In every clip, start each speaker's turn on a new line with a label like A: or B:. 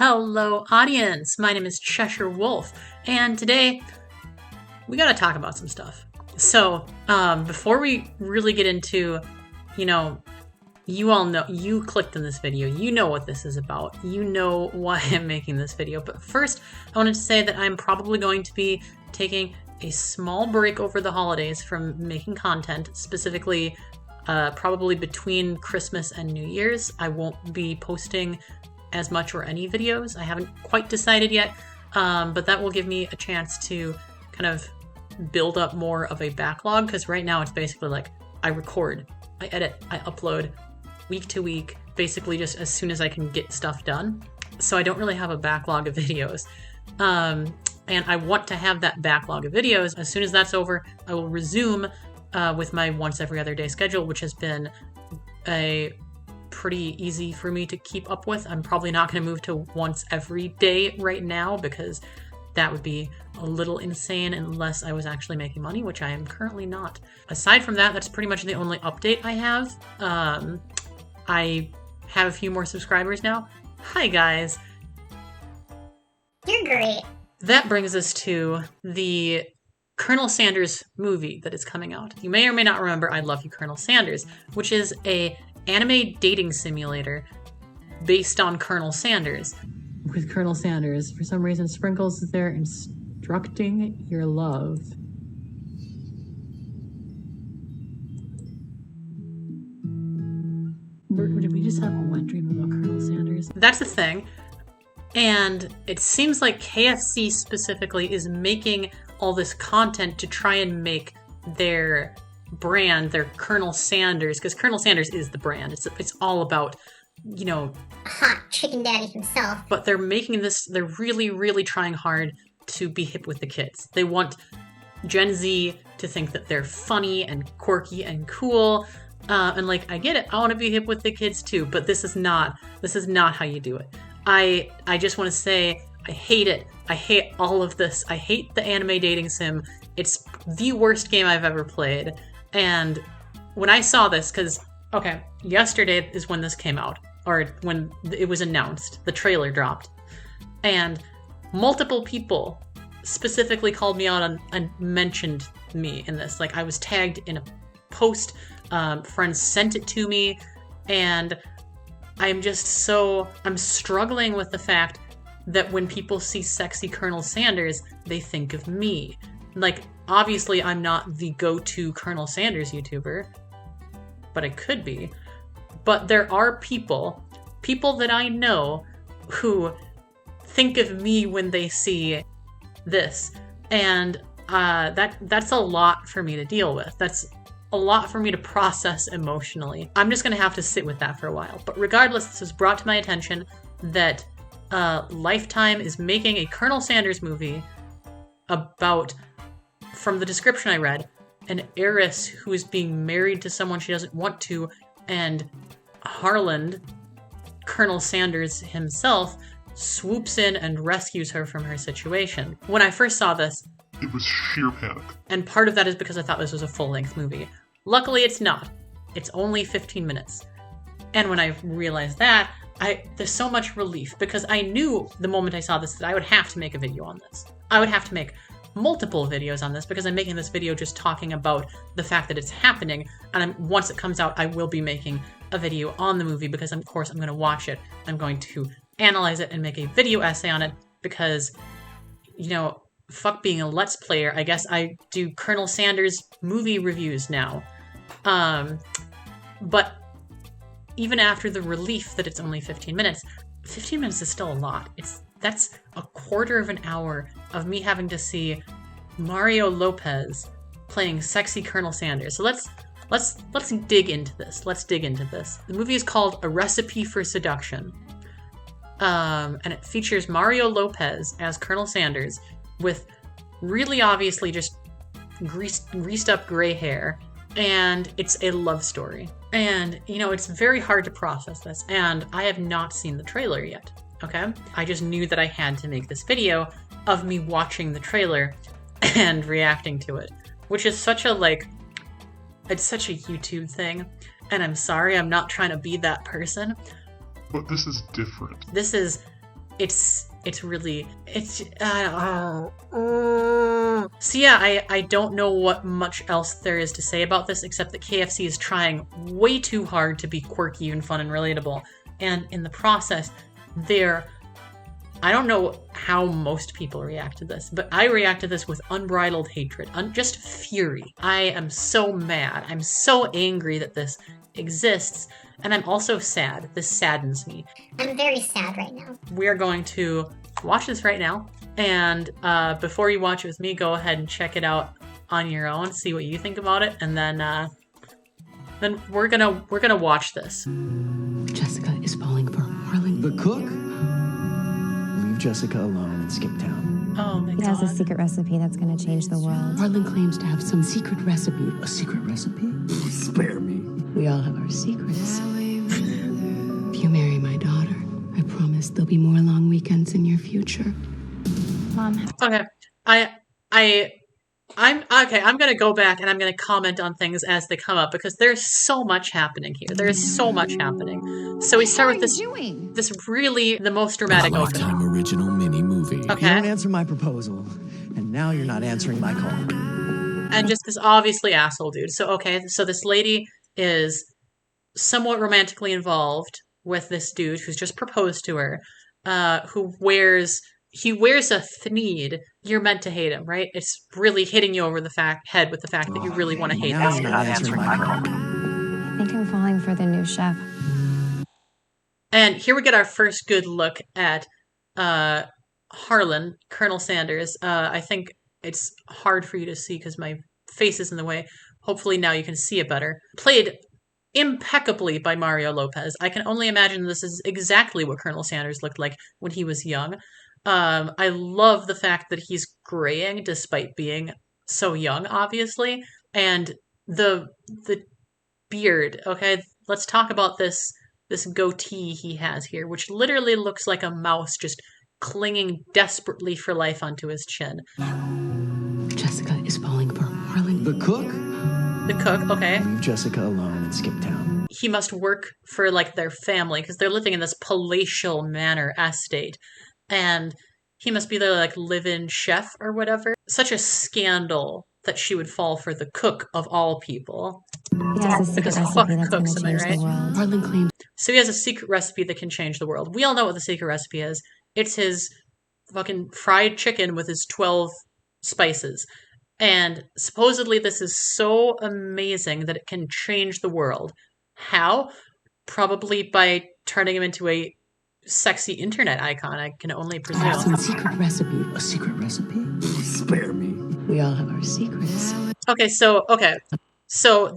A: Hello, audience. My name is Cheshire Wolf, and today we got to talk about some stuff. So, before we really get into, you all know, you clicked in this video, you know what this is about, you know why I'm making this video. But first, I wanted to say that I'm probably going to be taking a small break over the holidays from making content, specifically probably between Christmas and New Year's. I won't be posting as much or any videos. I haven't quite decided yet, but that will give me a chance to kind of build up more of a backlog, because right now it's basically like I record, I edit, I upload week to week, basically just as soon as I can get stuff done. So I don't really have a backlog of videos. And I want to have that backlog of videos. As soon as that's over, I will resume with my once every other day schedule, which has been a pretty easy for me to keep up with. I'm probably not going to move to once every day right now, because that would be a little insane unless I was actually making money, which I am currently not. Aside from that, that's pretty much the only update I have. I have a few more subscribers now. Hi guys.
B: You're great.
A: That brings us to the Colonel Sanders movie that is coming out. You may or may not remember I Love You, Colonel Sanders, which is a anime dating simulator based on Colonel Sanders. With Colonel Sanders, for some reason, Sprinkles is there instructing your love. Did we just have a wet dream about Colonel Sanders? That's the thing. And it seems like KFC specifically is making all this content to try and make their brand, their Colonel Sanders, because Colonel Sanders is the brand. It's all about,
B: hot chicken daddy himself.
A: But they're making this, they're really, really trying hard to be hip with the kids. They want Gen Z to think that they're funny and quirky and cool. And I get it. I want to be hip with the kids too, but this is not how you do it. I just want to say, I hate it. I hate all of this. I hate the anime dating sim. It's the worst game I've ever played. And when I saw this, yesterday is when this came out, or when it was announced, the trailer dropped, and multiple people specifically called me out and mentioned me in this. I was tagged in a post, friends sent it to me, and I'm struggling with the fact that when people see sexy Colonel Sanders, they think of me. Obviously, I'm not the go-to Colonel Sanders YouTuber, but I could be. But there are people that I know who think of me when they see this. And that's a lot for me to deal with. That's a lot for me to process emotionally. I'm just going to have to sit with that for a while. But regardless, this was brought to my attention that Lifetime is making a Colonel Sanders movie about, from the description I read, an heiress who is being married to someone she doesn't want to, and Harland, Colonel Sanders himself, swoops in and rescues her from her situation. When I first saw this,
C: it was sheer panic.
A: And part of that is because I thought this was a full-length movie. Luckily, it's not. It's only 15 minutes. And when I realized that, there's so much relief, because I knew the moment I saw this that I would have to make a video on this. I would have to make multiple videos on this, because I'm making this video just talking about the fact that it's happening, and once it comes out, I will be making a video on the movie, because of course I'm going to watch it. I'm going to analyze it and make a video essay on it, because, fuck being a Let's Player. I guess I do Colonel Sanders movie reviews now. But even after the relief that it's only 15 minutes, 15 minutes is still a lot. That's a quarter of an hour of me having to see Mario Lopez playing sexy Colonel Sanders. So let's dig into this. The movie is called A Recipe for Seduction. And it features Mario Lopez as Colonel Sanders with really obviously just greased up gray hair. And it's a love story. And, it's very hard to process this. And I have not seen the trailer yet. Okay? I just knew that I had to make this video of me watching the trailer and reacting to it. Which is such a, it's such a YouTube thing. And I'm sorry, I'm not trying to be that person.
C: But this is different.
A: This is it's really, so yeah, I don't know what much else there is to say about this, except that KFC is trying way too hard to be quirky and fun and relatable. And in the process, I don't know how most people react to this, but I react to this with unbridled hatred, just fury. I am so mad. I'm so angry that this exists, and I'm also sad. This saddens me.
B: I'm very sad right now.
A: We are going to watch this right now, and before you watch it with me, go ahead and check it out on your own, see what you think about it, and then we're gonna watch this.
C: Jessica is falling for Harlan.
D: The cook? Leave Jessica alone and skip town.
A: Oh my god.
E: He has a secret recipe that's going to change the world.
C: Harlan claims to have some secret recipe.
D: A secret recipe? Spare me.
C: We all have our secrets. If you marry my daughter, I promise there'll be more long weekends in your future.
E: Mom.
A: Okay. I'm gonna go back and I'm gonna comment on things as they come up because there's so much happening here. There's so much happening. So we start with this really the most dramatic opening.
D: Lifetime original mini movie.
A: Okay.
F: You don't answer my proposal, and now you're not answering my call.
A: And just this obviously asshole dude. So so this lady is somewhat romantically involved with this dude who's just proposed to her, who wears a thneed. You're meant to hate him, right? It's really hitting you over the head with the fact that you really want to hate
F: Now
A: this
F: you're
A: guy.
F: not answering my call.
E: I think I'm falling for the new chef.
A: And here we get our first good look at Harlan, Colonel Sanders. I think it's hard for you to see because my face is in the way. Hopefully now you can see it better. Played impeccably by Mario Lopez. I can only imagine this is exactly what Colonel Sanders looked like when he was young. I love the fact that he's graying despite being so young, obviously. And the beard, okay? Let's talk about this goatee he has here, which literally looks like a mouse just clinging desperately for life onto his chin.
C: Jessica is falling for Harlan.
D: The cook?
A: The cook, okay.
D: Leave Jessica alone and skip town.
A: He must work for like their family because they're living in this palatial manor estate. And he must be their like live-in chef or whatever. Such a scandal that she would fall for the cook of all people.
E: He has a secret
A: Because
E: recipe
A: fuck
E: that's going
A: cooks,
E: to
A: am I
E: change
A: right?
E: the world.
C: Harlan claims
A: So he has a secret recipe that can change the world. We all know what the secret recipe is. It's his fucking fried chicken with his 12 spices. And supposedly this is so amazing that it can change the world. How? Probably by turning him into a sexy internet icon, I can only
C: to have
A: presume.
C: some secret recipe.
D: A secret recipe? Spare me.
C: We all have our secrets.
A: Okay. So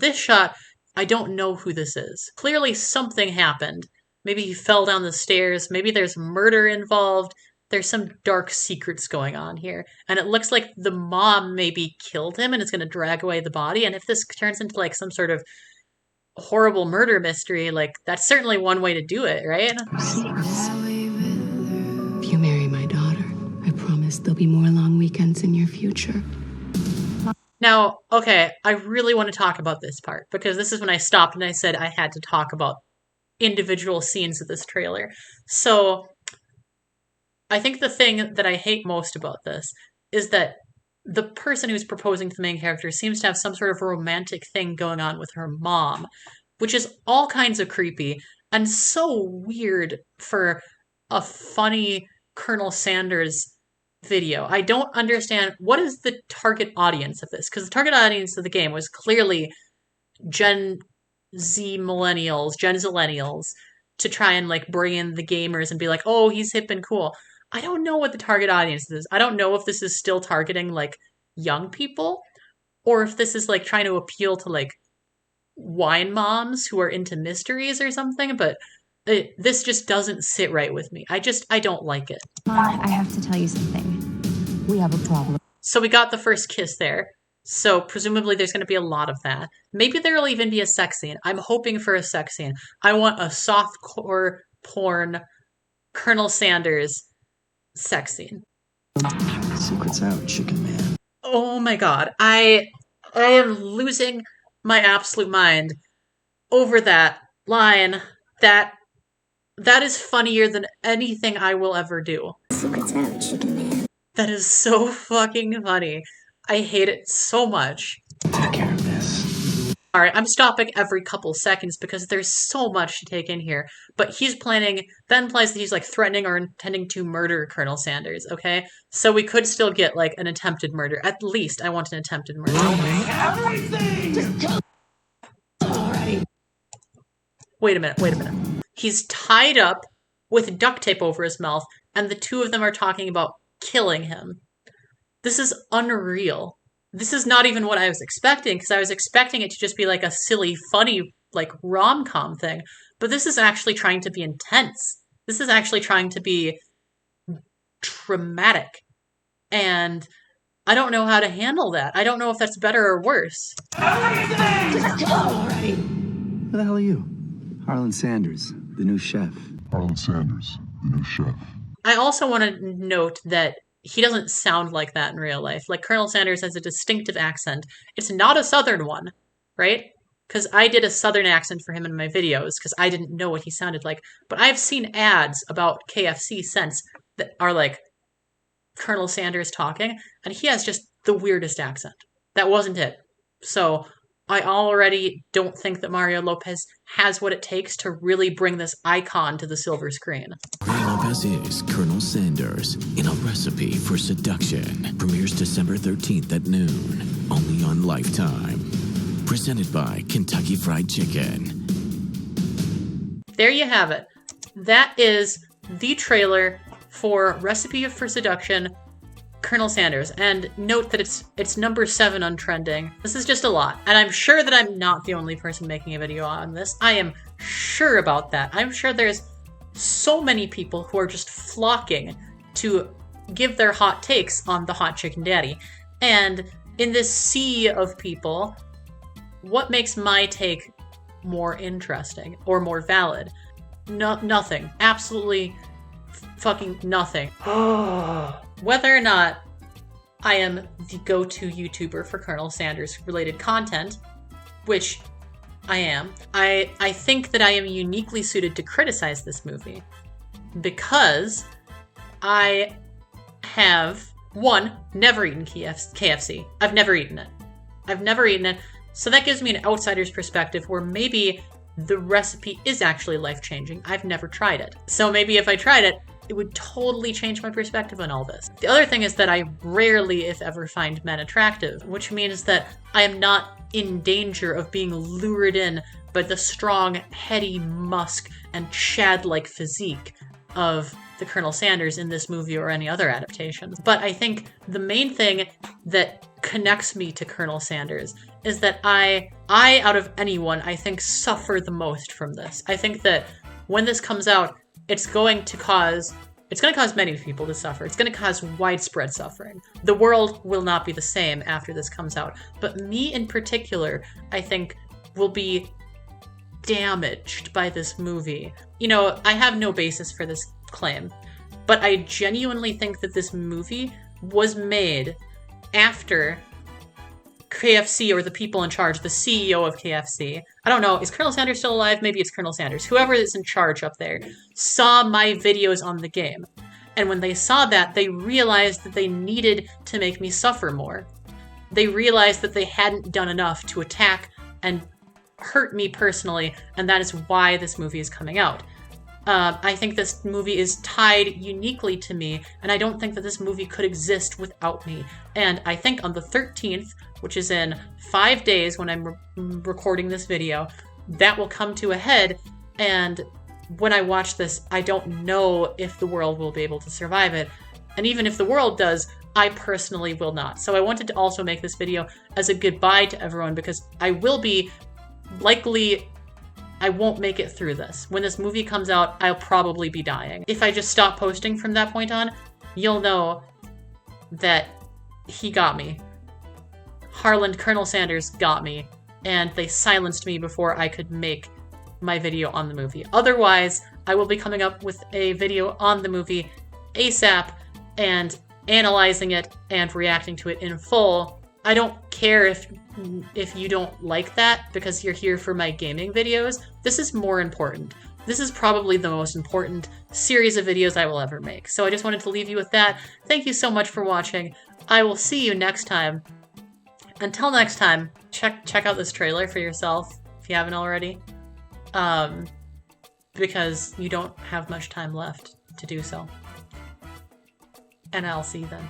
A: this shot, I don't know who this is. Clearly something happened. Maybe he fell down the stairs. Maybe there's murder involved. There's some dark secrets going on here. And it looks like the mom maybe killed him and is going to drag away the body. And if this turns into like some sort of horrible murder mystery, like that's certainly one way to do it, right?
C: Secrets. If you marry my daughter, I promise there'll be more long weekends in your future.
A: Now, okay, I really want to talk about this part because this is when I stopped and I said I had to talk about individual scenes of this trailer. So I think the thing that I hate most about this is that the person who's proposing to the main character seems to have some sort of romantic thing going on with her mom, which is all kinds of creepy and so weird for a funny Colonel Sanders video. I don't understand what is the target audience of this, because the target audience of the game was clearly Gen Zillennials to try and like bring in the gamers and be like, oh, he's hip and cool. I don't know what the target audience is. I don't know if this is still targeting like young people or if this is like trying to appeal to like wine moms who are into mysteries or something, but this just doesn't sit right with me. I don't like it.
E: Mom, I have to tell you something. We have a problem.
A: So we got the first kiss there. So presumably there's going to be a lot of that. Maybe there'll even be a sex scene. I'm hoping for a sex scene. I want a softcore porn Colonel Sanders sex scene.
D: Secret's out, chicken man.
A: Oh my god. I am losing my absolute mind over that line, that That is funnier than anything I will ever do.
B: Secret's out, chicken man.
A: That is so fucking funny. I hate it so much.
D: Take care of this.
A: Alright, I'm stopping every couple seconds because there's so much to take in here. But Ben implies that he's like threatening or intending to murder Colonel Sanders, okay? So we could still get like an attempted murder. At least I want an attempted murder. Wait a minute. He's tied up with duct tape over his mouth, and the two of them are talking about killing him. This is unreal. This is not even what I was expecting, because I was expecting it to just be like a silly, funny, like rom-com thing. But this is actually trying to be intense. This is actually trying to be traumatic. And I don't know how to handle that. I don't know if that's better or worse.
D: Who the hell are you?
G: Harlan Sanders, the new chef.
H: Harlan Sanders, the new chef.
A: I also want to note that he doesn't sound like that in real life. Like, Colonel Sanders has a distinctive accent. It's not a Southern one, right? Because I did a Southern accent for him in my videos because I didn't know what he sounded like. But I've seen ads about KFC since that are like Colonel Sanders talking, and he has just the weirdest accent. That wasn't it. So I already don't think that Mario Lopez has what it takes to really bring this icon to the silver screen.
I: Mario Lopez is Colonel Sanders in A Recipe for Seduction. Premieres December 13th at noon, only on Lifetime. Presented by Kentucky Fried Chicken.
A: There you have it. That is the trailer for Recipe for Seduction, Colonel Sanders. And note that it's number 7 on trending. This is just a lot. And I'm sure that I'm not the only person making a video on this. I am sure about that. I'm sure there's so many people who are just flocking to give their hot takes on the Hot Chicken Daddy. And in this sea of people, what makes my take more interesting or more valid? Nothing. Absolutely fucking nothing. Whether or not I am the go-to YouTuber for Colonel Sanders related content, which I am, I think that I am uniquely suited to criticize this movie because I have, one, never eaten KFC. I've never eaten it. So that gives me an outsider's perspective where maybe the recipe is actually life-changing. I've never tried it. So maybe if I tried it, it would totally change my perspective on all this. The other thing is that I rarely, if ever, find men attractive, which means that I am not in danger of being lured in by the strong, heady musk and Chad-like physique of the Colonel Sanders in this movie or any other adaptations. But I think the main thing that connects me to Colonel Sanders is that I out of anyone, I think suffer the most from this. I think that when this comes out, it's going to cause many people to suffer. It's going to cause widespread suffering. The world will not be the same after this comes out. But me in particular, I think, will be damaged by this movie. You know, I have no basis for this claim, but I genuinely think that this movie was made after KFC, or the people in charge, the CEO of KFC, I don't know, is Colonel Sanders still alive? Maybe it's Colonel Sanders. Whoever is in charge up there saw my videos on the game. And when they saw that, they realized that they needed to make me suffer more. They realized that they hadn't done enough to attack and hurt me personally, and that is why this movie is coming out. I think this movie is tied uniquely to me, and I don't think that this movie could exist without me. And I think on the 13th, which is in 5 days when I'm recording this video, that will come to a head, and when I watch this, I don't know if the world will be able to survive it. And even if the world does, I personally will not. So I wanted to also make this video as a goodbye to everyone, because I will be likely... I won't make it through this. When this movie comes out, I'll probably be dying. If I just stop posting from that point on, you'll know that he got me. Colonel Sanders got me, and they silenced me before I could make my video on the movie. Otherwise, I will be coming up with a video on the movie ASAP and analyzing it and reacting to it in full. I don't care if you don't like that because you're here for my gaming videos. This is more important. this is probably the most important series of videos I will ever make. So I just wanted to leave you with that. Thank you so much for watching. I will see you next time. Until next time, check out this trailer for yourself if you haven't already. Because you don't have much time left to do so. And I'll see you then.